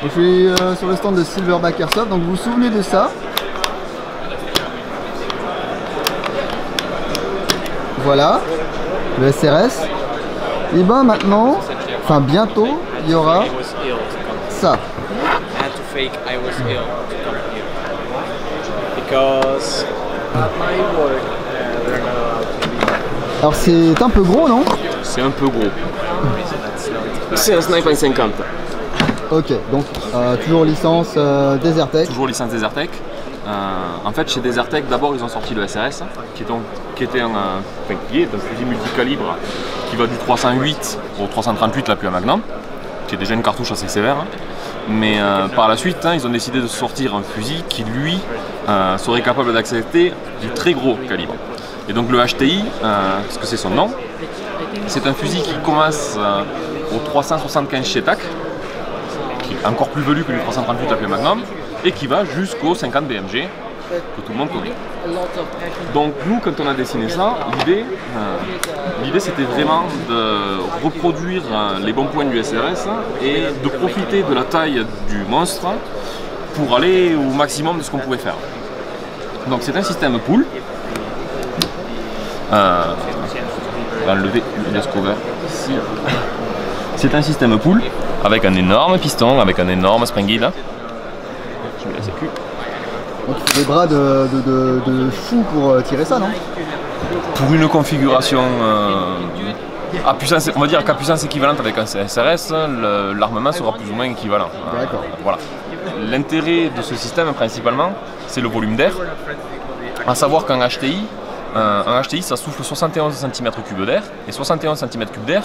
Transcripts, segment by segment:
Je suis sur le stand de Silverback Airsoft, donc vous vous souvenez de ça? Voilà, le SRS. Et ben maintenant, enfin bientôt, il y aura ça. Alors c'est un peu gros, non? C'est un peu gros. C'est un Sniper 50. Ok, donc toujours licence Desertec. Toujours licence Desertec. En fait, chez Desertec, d'abord ils ont sorti le SRS, qui est un fusil multicalibre qui va du 308 au 338, la plus à Magnum, qui est déjà une cartouche assez sévère. Mais par la suite, ils ont décidé de sortir un fusil qui, lui, serait capable d'accepter du très gros calibre. Et donc le HTI, parce que c'est son nom, c'est un fusil qui commence au 375 chez TAC, qui est encore plus velu que le 338 appelé Magnum, et qui va jusqu'au 50 BMG, que tout le monde connaît. Donc nous, quand on a dessiné ça, l'idée c'était vraiment de reproduire les bons points du SRS et de profiter de la taille du monstre pour aller au maximum de ce qu'on pouvait faire. Donc c'est un système pool. On va enlever le cover ici. C'est un système pool avec un énorme piston, avec un énorme springy là. Je mets la sécu. Donc des bras de fou pour tirer ça, non? Pour une configuration à puissance, on va dire qu'à puissance équivalente avec un SRS, l'armement sera plus ou moins équivalent. D'accord. Voilà. L'intérêt de ce système principalement, c'est le volume d'air. À savoir qu'un HTI, ça souffle 71 cm3 d'air, et 71 cm3 d'air,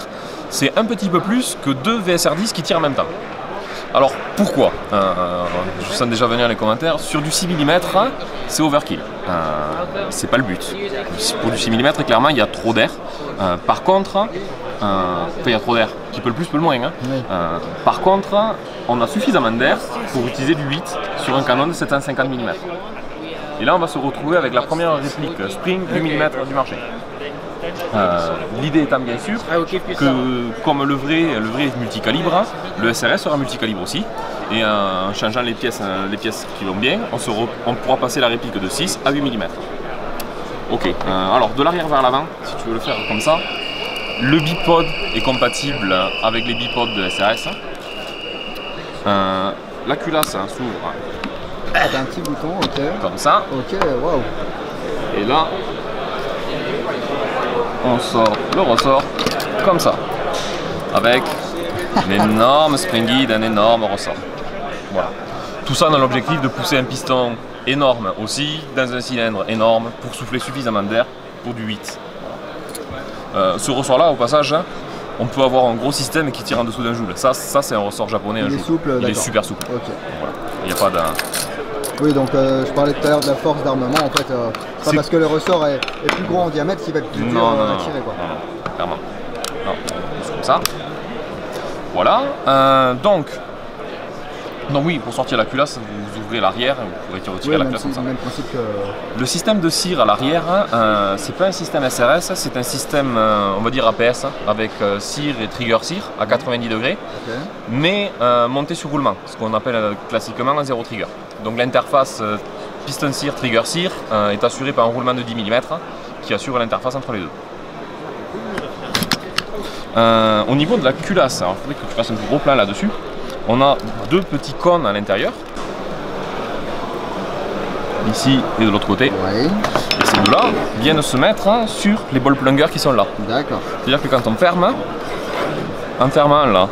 c'est un petit peu plus que 2 VSR10 qui tirent en même temps. Alors pourquoi? Je sens déjà venir les commentaires. Sur du 6 mm, c'est overkill. C'est pas le but. Pour du 6 mm, clairement, il y a trop d'air. Par contre, il y a trop d'air. Qui peut le plus, peut le moins. Oui. Par contre, on a suffisamment d'air pour utiliser du 8 sur un canon de 750 mm. Et là, on va se retrouver avec la première réplique Spring du millimètre du marché. L'idée étant bien sûr que comme le vrai est multicalibre, le SRS sera multicalibre aussi. Et en changeant les pièces qui vont bien, on pourra passer la réplique de 6 à 8 mm. Ok, alors de l'arrière vers l'avant, si tu veux le faire comme ça, le bipod est compatible avec les bipods de SRS. La culasse s'ouvre. T'as un petit bouton, ok. Comme ça. Ok, waouh. Et là, on sort le ressort comme ça, avec un énorme springy d'un énorme ressort. Voilà. Tout ça dans l'objectif de pousser un piston énorme aussi, dans un cylindre énorme, pour souffler suffisamment d'air pour du 8. Ce ressort-là, au passage, on peut avoir un gros système qui tire en dessous d'un joule. Ça c'est un ressort japonais. Il est souple, il est super souple. Okay. Voilà. Il n'y a pas d'un... Oui, donc je parlais tout à l'heure de la force d'armement, en fait, pas parce que le ressort est plus gros en diamètre qu'il va être plus dur à tirer, quoi. Non, clairement. Non, c'est comme ça. Voilà. Donc oui, pour sortir la culasse, vous ouvrez l'arrière, vous pourrez retirer la culasse comme ça. Même principe que... Le système de cire à l'arrière, c'est pas un système SRS, c'est un système, on va dire APS, avec cire et trigger cire à 90 degrés, mais monté sur roulement, ce qu'on appelle classiquement un zéro trigger. Donc l'interface piston cire, trigger cire est assurée par un roulement de 10 mm qui assure l'interface entre les deux. Au niveau de la culasse, il faudrait que tu fasses un plus gros plan là-dessus. On a deux petits cônes à l'intérieur, ici et de l'autre côté. Ouais. Et ces deux-là viennent se mettre sur les ball plungers qui sont là. D'accord. C'est-à-dire que quand on ferme, en fermant là,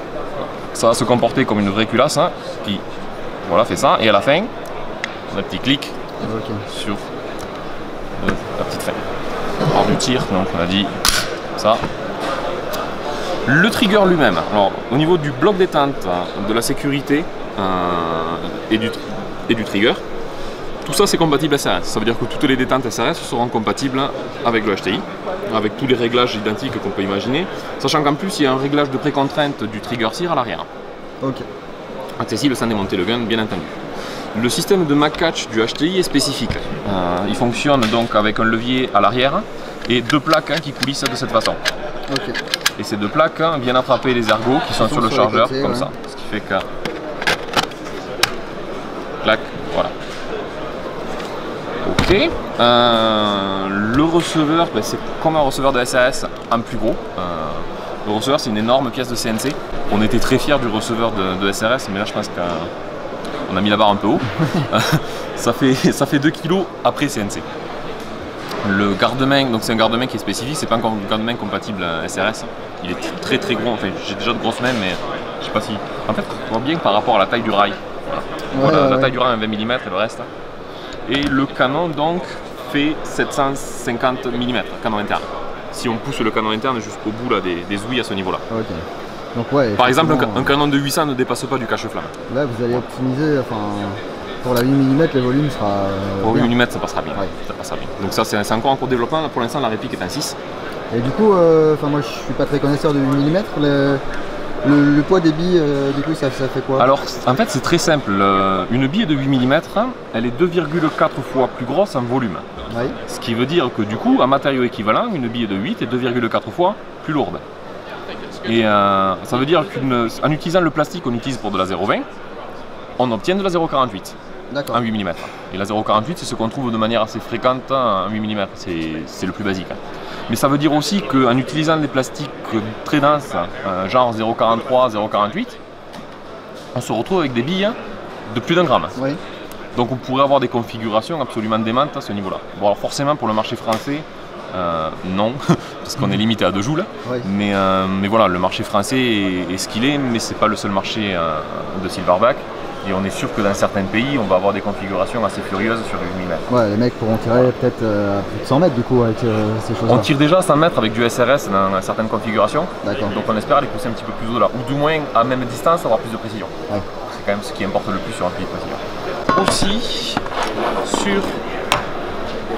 ça va se comporter comme une vraie culasse qui voilà, fait ça. Et à la fin, on a un petit clic sur la petite fin. Alors du tir, donc on a dit ça. Le trigger lui-même, alors au niveau du bloc détente, de la sécurité et du trigger, tout ça c'est compatible SRS. Ça veut dire que toutes les détentes SRS seront compatibles avec le HTI, avec tous les réglages identiques qu'on peut imaginer, sachant qu'en plus il y a un réglage de précontrainte du trigger cire à l'arrière. Ok. Accessible sans démonter le gun, bien entendu. Le système de MagCatch du HTI est spécifique. Il fonctionne donc avec un levier à l'arrière et deux plaques qui coulissent de cette façon. Okay. Et ces deux plaques viennent attraper les ergots qui sont sur le chargeur, côté, comme ça. Ce qui fait que clac, voilà. Ok. Le receveur, ben, c'est comme un receveur de SRS, un plus gros. Le receveur, c'est une énorme pièce de CNC. On était très fiers du receveur de SRS, mais là je pense qu'on a mis la barre un peu haut. ça fait 2 kg après CNC. Le garde-main, donc c'est un garde-main qui est spécifique, c'est pas un garde-main compatible à SRS. Il est très très gros, enfin j'ai déjà de grosses mains, mais je sais pas si... En fait, on voit bien par rapport à la taille du rail. Voilà. La taille du rail est 20 mm et le reste. Et le canon donc fait 750 mm, canon interne. Si on pousse le canon interne jusqu'au bout là, des ouïes à ce niveau-là. Okay. Donc, ouais, par exemple, un canon de 800 ne dépasse pas du cache-flamme. Là, vous allez optimiser, enfin, pour la 8 mm, le volume sera. Pour 8 mm, ça passera bien. Ouais. Ça passera bien. Donc, ça, c'est encore en cours de développement. Là, pour l'instant, la réplique est un 6. Et du coup, moi, je suis pas très connaisseur de 8 mm. Le poids des billes, du coup, ça fait quoi? Alors, en fait, c'est très simple. Une bille de 8 mm, elle est 2,4 fois plus grosse en volume. Oui. Ce qui veut dire que, du coup, en matériau équivalent, une bille de 8 est 2,4 fois plus lourde. Et ça veut dire qu'en utilisant le plastique qu'on utilise pour de la 0,20, on obtient de la 0,48 en 8 mm. Et la 0,48, c'est ce qu'on trouve de manière assez fréquente en 8 mm, c'est le plus basique. Mais ça veut dire aussi qu'en utilisant des plastiques très denses, genre 0,43, 0,48, on se retrouve avec des billes de plus d'1 gramme. Oui. Donc on pourrait avoir des configurations absolument démentes à ce niveau-là. Bon, alors forcément pour le marché français, non, parce qu'on est limité à 2 joules. Oui. Mais voilà, le marché français est ce qu'il est, mais c'est pas le seul marché de Silverback. Et on est sûr que dans certains pays, on va avoir des configurations assez furieuses sur les 8 mm. Ouais, les mecs pourront tirer peut-être à plus de 100 mètres du coup avec ces choses-là. On tire déjà à 100 mètres avec du SRS dans certaines configurations. D'accord. Donc on espère les pousser un petit peu plus au-delà. Ou du moins, à même distance, avoir plus de précision. Ouais. C'est quand même ce qui importe le plus sur un pied de précision. Aussi, sur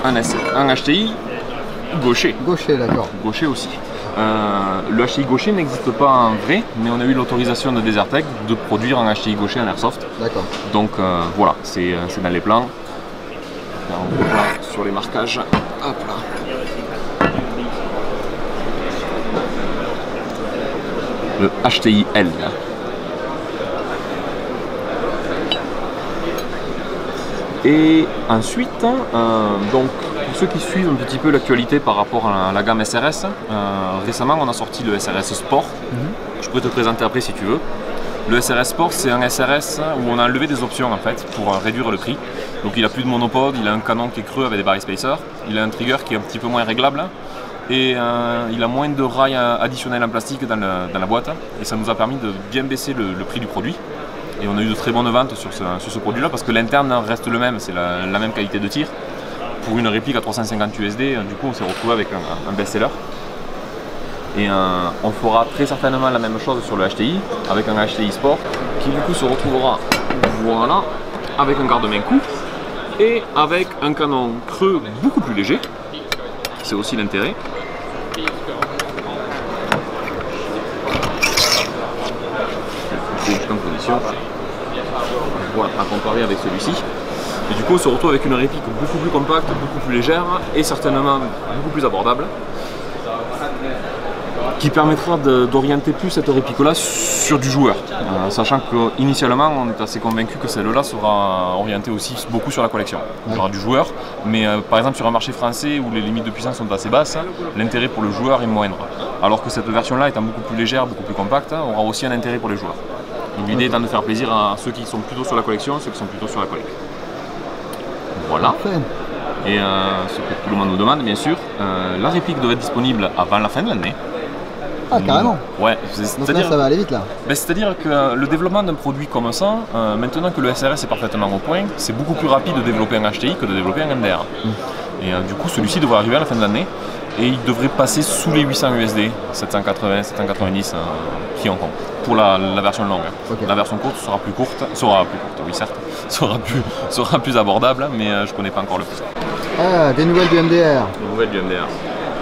un HTI gaucher. Gaucher, d'accord. Gaucher aussi. Le HTI gaucher n'existe pas en vrai, mais on a eu l'autorisation de Desertec de produire un HTI gaucher en airsoft. D'accord. Donc voilà, c'est dans les plans. Là, on voit sur les marquages. Hop là. Le HTI L. Et ensuite, donc pour ceux qui suivent un petit peu l'actualité par rapport à la gamme SRS, récemment on a sorti le SRS Sport. Je peux te présenter après si tu veux. Le SRS Sport, c'est un SRS où on a enlevé des options en fait pour réduire le prix. Donc il a plus de monopode, il a un canon qui est creux avec des barres spacers, il a un trigger qui est un petit peu moins réglable et il a moins de rails additionnels en plastique dans la boîte et ça nous a permis de bien baisser le prix du produit. Et on a eu de très bonnes ventes sur ce produit là parce que l'interne reste le même, c'est la même qualité de tir. Pour une réplique à 350 USD, du coup on s'est retrouvé avec un best-seller. Et on fera très certainement la même chose sur le HTI, avec un HTI Sport, qui du coup se retrouvera, voilà, avec un garde-main court et avec un canon creux beaucoup plus léger. C'est aussi l'intérêt. C'est en condition. Voilà, à comparer avec celui-ci. Et du coup, on se retrouve avec une réplique beaucoup plus compacte, beaucoup plus légère et certainement beaucoup plus abordable, qui permettra d'orienter plus cette réplique-là sur du joueur. Sachant qu'initialement, on est assez convaincu que celle-là sera orientée aussi beaucoup sur la collection. Il y aura du joueur, mais par exemple sur un marché français où les limites de puissance sont assez basses, l'intérêt pour le joueur est moindre. Alors que cette version-là, étant beaucoup plus légère, beaucoup plus compacte, aura aussi un intérêt pour les joueurs. L'idée étant de faire plaisir à ceux qui sont plutôt sur la collection, ceux qui sont plutôt sur la collecte. Voilà. Et ce que tout le monde nous demande, bien sûr, la réplique devait être disponible avant la fin de l'année. Ah, carrément. Ouais. Donc là, ça va aller vite là. Ben, c'est-à-dire que le développement d'un produit comme ça, maintenant que le SRS est parfaitement au point, c'est beaucoup plus rapide de développer un HTI que de développer un MDR. Et du coup, celui-ci devrait arriver à la fin de l'année et il devrait passer sous les 800 USD, 780, 790 qui en compte, pour la version longue. Okay. La version courte sera plus courte, oui certes, sera plus abordable, mais je connais pas encore le prix. Ah, des nouvelles du MDR. Des nouvelles du MDR.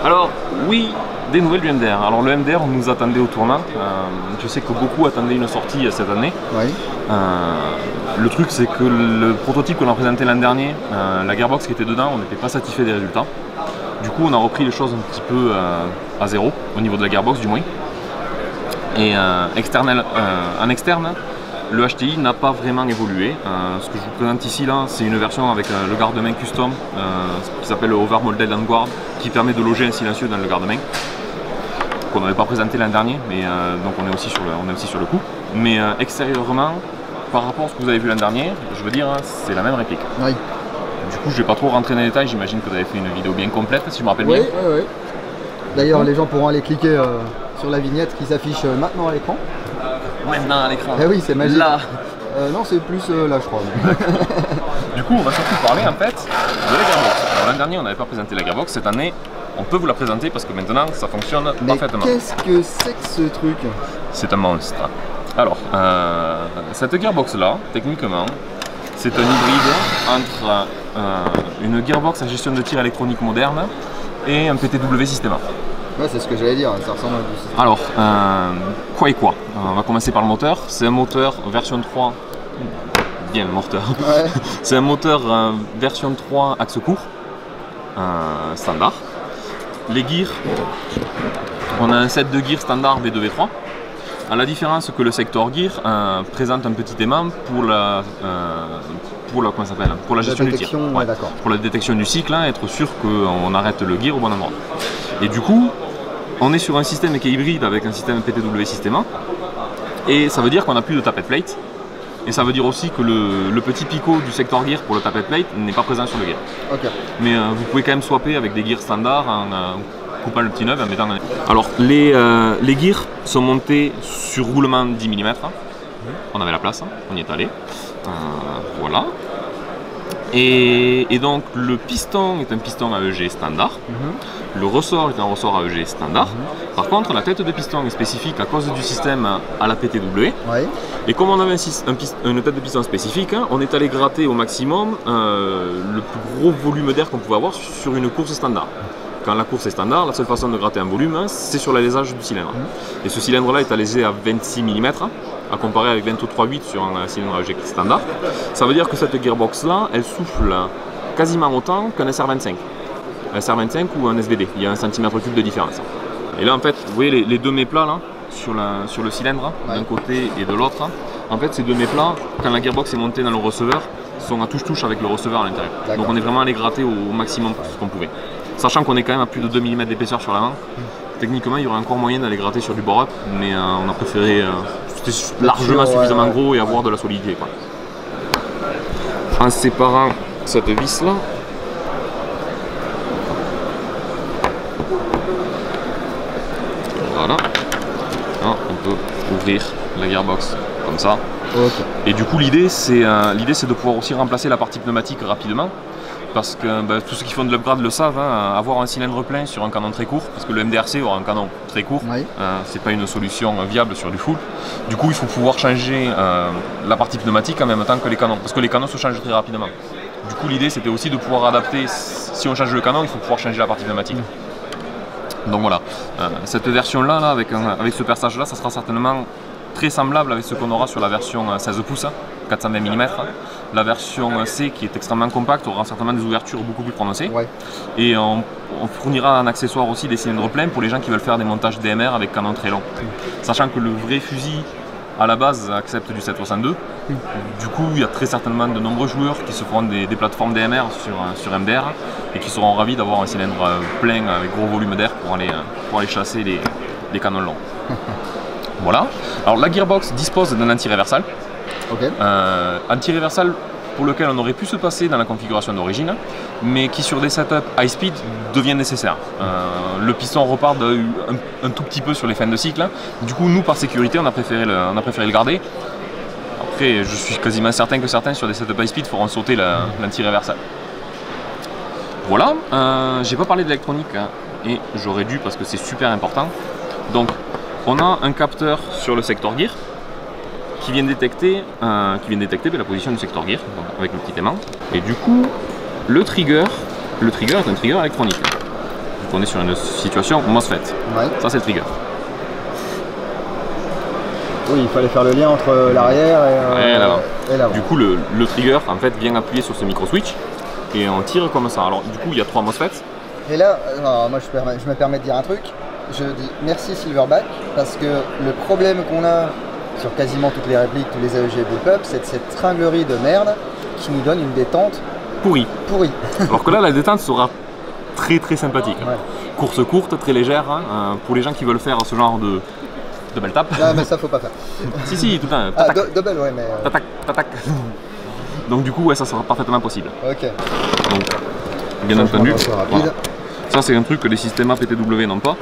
Alors, oui, des nouvelles du MDR. Alors le MDR, on nous attendait au tournant. Je sais que beaucoup attendaient une sortie cette année. Oui. Le truc, c'est que le prototype qu'on a présenté l'an dernier, la gearbox qui était dedans, on n'était pas satisfait des résultats. Du coup, on a repris les choses un petit peu à zéro, au niveau de la gearbox du moins. Et en externe, le HTI n'a pas vraiment évolué. Ce que je vous présente ici, là, c'est une version avec le garde-main custom qui s'appelle Over Molded and Guard, qui permet de loger un silencieux dans le garde-main, qu'on n'avait pas présenté l'an dernier, mais donc on est aussi sur le coup. Mais extérieurement, par rapport à ce que vous avez vu l'an dernier, je veux dire, c'est la même réplique. Oui. Du coup, je ne vais pas trop rentrer dans les détails, j'imagine que vous avez fait une vidéo bien complète, si je me rappelle bien. Oui. D'ailleurs, les gens pourront aller cliquer sur la vignette qui s'affiche maintenant à l'écran. Maintenant à l'écran. Eh oui, c'est magique. Là. Non, c'est plus là, je crois. Du coup, on va surtout parler en fait de la gearbox. Alors, l'an dernier, on n'avait pas présenté la gearbox. Cette année, on peut vous la présenter parce que maintenant, ça fonctionne parfaitement. Qu'est-ce que c'est que ce truc? C'est un monstre. Alors, cette gearbox-là, techniquement, c'est un hybride entre une gearbox à gestion de tir électronique moderne et un PTW Systema. Ouais, c'est ce que j'allais dire, ça ressemble à du système. Alors, quoi et quoi? On va commencer par le moteur. C'est un moteur version 3. Bien le moteur. Ouais. C'est un moteur version 3 axe court, standard. Les gears, on a un set de gears standard V2 V3. À la différence que le sector gear présente un petit aimant pour la gestion du tir. Ouais, d'accord. Pour la détection du cycle, être sûr qu'on arrête le gear au bon endroit. Et du coup, on est sur un système qui est hybride avec un système PTW Systema. Et ça veut dire qu'on n'a plus de tappet plate. Et ça veut dire aussi que le petit picot du sector gear pour le tappet plate n'est pas présent sur le gear. Ok. Mais vous pouvez quand même swapper avec des gears standards en coupant le petit nœud et en mettant un... Alors les gears sont montés sur roulement 10 mm. On avait la place, on y est allé. Voilà. Et donc le piston est un piston AEG standard. Le ressort est un ressort AEG standard. Par contre, la tête de piston est spécifique à cause du système à la PTW. Ouais. Et comme on avait une tête de piston spécifique, on est allé gratter au maximum le plus gros volume d'air qu'on pouvait avoir sur une course standard. Quand la course est standard, la seule façon de gratter un volume, c'est sur l'alésage du cylindre. Et ce cylindre-là est alésé à 26 mm, à comparer avec 23,8 sur un cylindre AEG standard. Ça veut dire que cette gearbox-là, elle souffle quasiment autant qu'un SR25. Un SR25 ou un SVD, il y a 1 cm3 de différence. Et là, en fait, vous voyez les deux méplats là, sur le cylindre, d'un côté et de l'autre. En fait, ces deux méplats, quand la gearbox est montée dans le receveur, sont à touche-touche avec le receveur à l'intérieur. Donc on est vraiment allé gratter au maximum ce qu'on pouvait. Sachant qu'on est quand même à plus de 2 mm d'épaisseur sur l'avant, techniquement il y aurait encore moyen d'aller gratter sur du bore-up, mais on a préféré, c'était largement suffisamment gros et avoir de la solidité, quoi. En séparant cette vis là, voilà, on peut ouvrir la gearbox comme ça. Okay. Et du coup l'idée c'est de pouvoir aussi remplacer la partie pneumatique rapidement. Parce que tous ceux qui font de l'upgrade le savent, avoir un cylindre plein sur un canon très court, parce que le MDRC aura un canon très court, c'est pas une solution viable sur du full. Du coup, il faut pouvoir changer la partie pneumatique en même temps que les canons, parce que les canons se changent très rapidement. Du coup, l'idée c'était aussi de pouvoir adapter, si on change le canon, il faut pouvoir changer la partie pneumatique. Donc voilà, cette version-là, avec ce perçage-là, ça sera certainement très semblable avec ce qu'on aura sur la version 16 pouces, 420 mm. La version C, qui est extrêmement compacte, aura certainement des ouvertures beaucoup plus prononcées. Ouais. Et on fournira en accessoire aussi des cylindres pleins pour les gens qui veulent faire des montages DMR avec canon très long. Sachant que le vrai fusil, à la base, accepte du 762. Du coup, il y a très certainement de nombreux joueurs qui se feront des plateformes DMR sur MDR et qui seront ravis d'avoir un cylindre plein avec gros volume d'air pour aller chasser les canons longs. Voilà. Alors la gearbox dispose d'un anti-réversal. Okay. Anti-réversal pour lequel on aurait pu se passer dans la configuration d'origine, mais qui sur des setups high speed devient nécessaire. Le piston repart un tout petit peu sur les fins de cycle. Du coup, nous par sécurité, on a préféré le garder. Après, je suis quasiment certain que certains sur des setups high speed feront sauter l'anti-réversal. Voilà. J'ai pas parlé d'électronique et j'aurais dû parce que c'est super important. Donc, on a un capteur sur le sector gear qui vient détecter la position du sector gear donc avec le petit aimant. Et du coup, le trigger est un trigger électronique. Donc on est sur une situation MOSFET. Ouais. Ça c'est le trigger. Oui, il fallait faire le lien entre l'arrière et l'avant. Du coup, le trigger en fait vient appuyer sur ce micro switch et on tire comme ça. Alors du coup, il y a 3 MOSFET. Et là, moi je me permets de dire un truc. Je dis merci Silverback parce que le problème qu'on a sur quasiment toutes les répliques, tous les AEG bullpup, c'est cette tringlerie de merde qui nous donne une détente pourrie. Alors que là, la détente sera très très sympathique. Ouais. Course courte, très légère, hein, pour les gens qui veulent faire ce genre de belle tape. Ah, mais ça faut pas faire. si, tout le temps. Ah, double, ouais, mais. Tac. Donc du coup, ouais, ça sera parfaitement possible. Ok. Donc, bien entendu, voilà. Ça c'est un truc que les systèmes PTW n'ont pas. Ouais.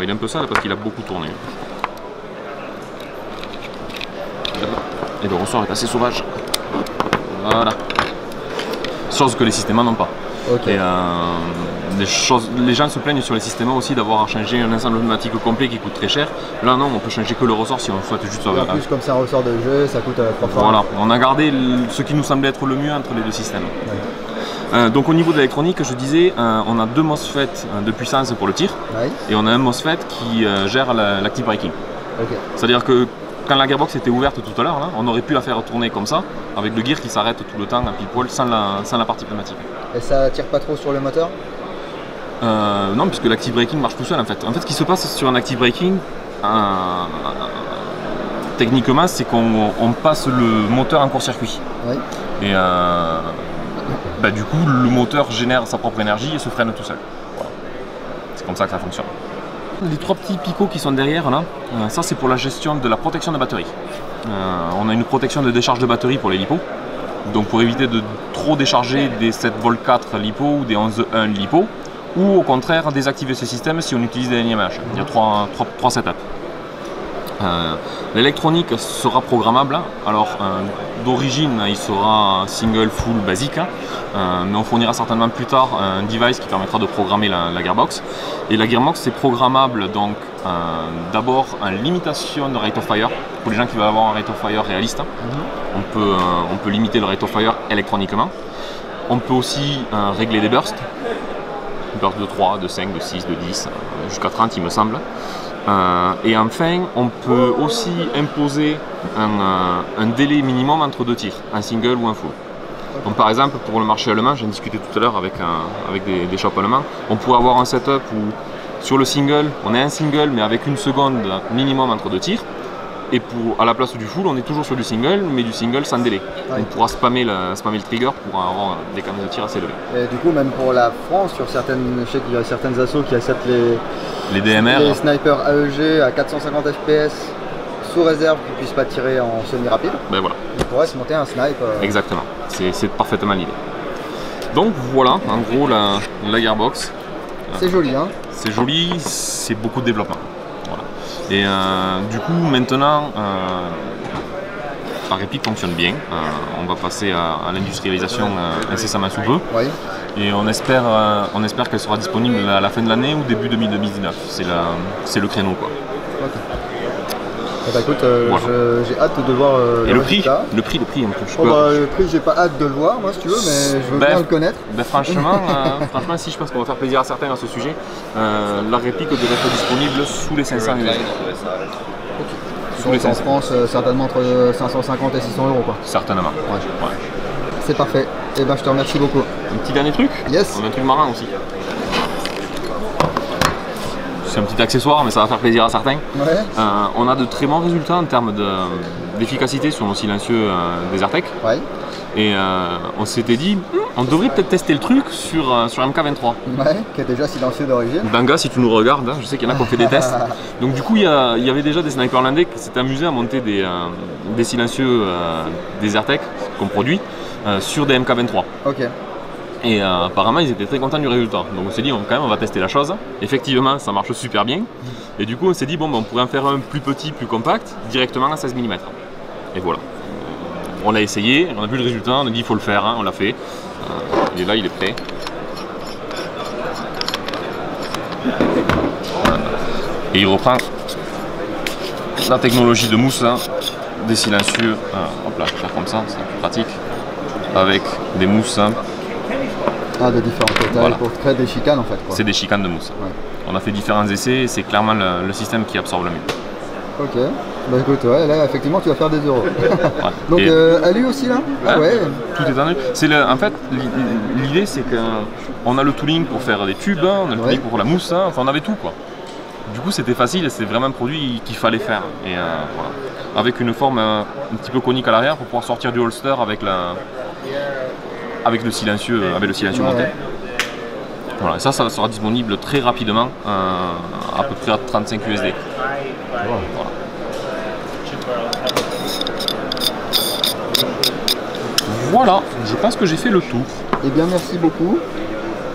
Il est un peu sale parce qu'il a beaucoup tourné. Et le ressort est assez sauvage. Voilà. Chose que les systèmes n'ont pas. Okay. Et les gens se plaignent sur les systèmes aussi d'avoir changé un ensemble pneumatique complet qui coûte très cher. Là non, on peut changer que le ressort si on souhaite juste. En plus, comme c'est un ressort de jeu, ça coûte 3 fois. Voilà, on a gardé ce qui nous semblait être le mieux entre les deux systèmes. Ouais. Donc au niveau de l'électronique, je disais, on a 2 MOSFET de puissance pour le tir, ouais. Et on a un MOSFET qui gère l'active braking. Okay. C'est-à-dire que quand la gearbox était ouverte tout à l'heure, on aurait pu la faire tourner comme ça, avec le gear qui s'arrête tout le temps à pile poil sans la partie pneumatique. Et ça tire pas trop sur le moteur? Non, puisque l'active braking marche tout seul en fait. En fait, ce qui se passe sur un active braking, techniquement, c'est qu'on passe le moteur en court-circuit. Oui. Et du coup, le moteur génère sa propre énergie et se freine tout seul. Voilà. C'est comme ça que ça fonctionne. Les 3 petits picots qui sont derrière là, ça c'est pour la gestion de la protection de batterie. On a une protection de décharge de batterie pour les LiPo, donc pour éviter de trop décharger des 7V4 LiPo ou des 11.1 LiPo, ou au contraire désactiver ce système si on utilise des NIMH. Il y a 3 setups. L'électronique sera programmable, alors d'origine il sera single full basique, mais on fournira certainement plus tard un device qui permettra de programmer la gearbox. Et la gearbox c'est programmable donc d'abord en limitation de rate of fire, pour les gens qui veulent avoir un rate of fire réaliste. On peut limiter le rate of fire électroniquement. On peut aussi régler des bursts, bursts de 3, de 5, de 6, de 10, jusqu'à 30 il me semble. Et enfin, on peut aussi imposer un délai minimum entre 2 tirs, un single ou un full. Donc par exemple, pour le marché allemand, j'en discutais tout à l'heure avec des shops allemands, on pourrait avoir un setup où sur le single, on est un single mais avec 1 seconde minimum entre 2 tirs. Et à la place du full, on est toujours sur du single, mais du single sans délai. Ouais. On pourra spammer le trigger pour avoir des canons de tir assez élevés. Et du coup, même pour la France, sur certaines, je sais qu'il y a certaines assos qui acceptent les DMR, les snipers AEG à 450 FPS sous réserve qu'ils ne puissent pas tirer en semi-rapide. Ben voilà. Ils pourraient se monter un snipe. Exactement, c'est parfaitement l'idée. Donc voilà, en gros, la gearbox. C'est joli, hein? C'est joli, c'est beaucoup de développement. Et du coup, maintenant, la réplique fonctionne bien. On va passer à l'industrialisation incessamment sous peu. Oui. Et on espère qu'elle sera disponible à la fin de l'année ou début 2019. C'est le créneau, quoi. Okay. Bah écoute, voilà. J'ai hâte de voir le prix. Le prix un peu. Le prix, j'ai pas hâte de le voir, moi, si tu veux, mais je veux bien le connaître. Franchement, si je pense qu'on va faire plaisir à certains à ce sujet, la réplique devrait être disponible sous les 500 US. Sous les 500. En France, certainement entre 550 et 600 euros, quoi. Certainement. Ouais. C'est parfait. Et ben, je te remercie beaucoup. Un petit dernier truc. Yes. On a un truc marin aussi. C'est un petit accessoire, mais ça va faire plaisir à certains. Ouais. On a de très bons résultats en termes d'efficacité sur nos silencieux Desertec. Ouais. Et on s'était dit, on devrait peut-être tester le truc sur MK23. Ouais, qui est déjà silencieux d'origine. Banga, si tu nous regardes, hein, je sais qu'il y en a qui ont fait des tests. Donc du coup, il y avait déjà des snipers hollandais qui s'étaient amusés à monter des silencieux Desertec qu'on produit sur des MK23. Ok. Et apparemment ils étaient très contents du résultat. Donc on s'est dit on va tester la chose. Effectivement ça marche super bien. Et du coup on s'est dit on pourrait en faire un plus petit, plus compact, directement à 16 mm. Et voilà. On l'a essayé, on a vu le résultat, on a dit il faut le faire, hein, on l'a fait. Et là il est prêt. Et il reprend la technologie de mousse hein, des silencieux. Hop là, faire comme ça, c'est plus pratique. Avec des mousses. Hein, de différentes tailles voilà. Pour créer des chicanes en fait. C'est des chicanes de mousse. Ouais. On a fait différents essais et c'est clairement le système qui absorbe le mieux. Ok, bah écoute, ouais, là effectivement tu vas faire des euros. Ouais. Donc alu aussi là? Ah ouais. Tout est en alu. En fait, l'idée c'est qu'on a le tooling pour faire des tubes, on a le tooling pour la mousse, hein, enfin on avait tout quoi. Du coup c'était facile, c'était vraiment un produit qu'il fallait faire. Et voilà. Avec une forme un petit peu conique à l'arrière pour pouvoir sortir du holster avec le silencieux monté. Voilà, ça sera disponible très rapidement, à peu près à 35 USD. Voilà. Voilà, je pense que j'ai fait le tour. Eh bien merci beaucoup.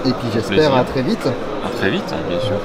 Et puis j'espère à très vite. À très vite, bien sûr.